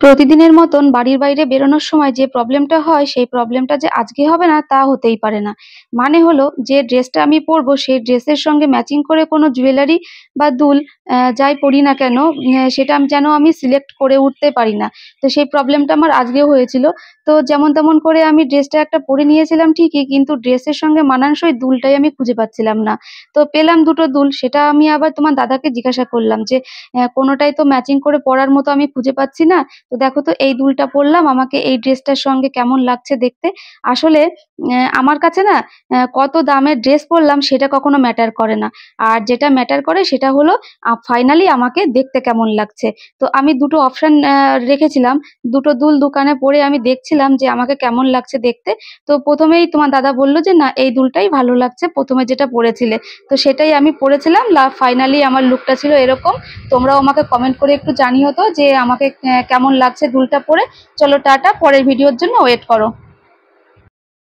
প্রতিদিনের মতন বাড়ির বাইরে বেরোনোর সময় যে প্রবলেমটা হয় সেই প্রবলেমটা যে আজকে হবে না তা হতেই পারে না। মানে হলো যে ড্রেসটা আমি পরবো সেই ড্রেসের সঙ্গে ম্যাচিং করে কোনো জুয়েলারি বা দুল যাই পরি না কেন সেটা যেন আমি সিলেক্ট করে উঠতে পারি না। তো সেই প্রবলেমটা আমার আজকেও হয়েছিল। তো যেমন তেমন করে আমি ড্রেসটা একটা পরে নিয়েছিলাম ঠিকই, কিন্তু ড্রেসের সঙ্গে মানানসই দুলটাই আমি খুঁজে পাচ্ছিলাম না। তো পেলাম দুটো দুল, সেটা আমি আবার তোমার দাদাকে জিজ্ঞাসা করলাম যে কোনোটাই তো ম্যাচিং করে পরার মতো আমি খুঁজে পাচ্ছি না। তো দেখো তো এই দুলটা পরলাম, আমাকে এই ড্রেসটার সঙ্গে কেমন লাগছে দেখতে। আসলে আমার কাছে না কত দামের ড্রেস পরলাম সেটা কখনো ম্যাটার করে না। আর যেটা ম্যাটার করে সেটা হলো ফাইনালি আমাকে দেখতে কেমন লাগছে। তো আমি দুটো অপশন রেখেছিলাম, দুটো দুল দোকানে পরে আমি দেখছিলাম যে আমাকে কেমন লাগছে দেখতে। তো প্রথমেই তোমার দাদা বললো যে না, এই দুলটাই ভালো লাগছে প্রথমে যেটা পরেছিলে। তো সেটাই আমি পরেছিলাম, ফাইনালি আমার লুকটা ছিল এরকম। তোমরাও আমাকে কমেন্ট করে একটু জানিও তো যে আমাকে কেমন লাগছে দুলটা পরে। চলো টাটা, পরের ভিডিওর জন্য ওয়েট করো।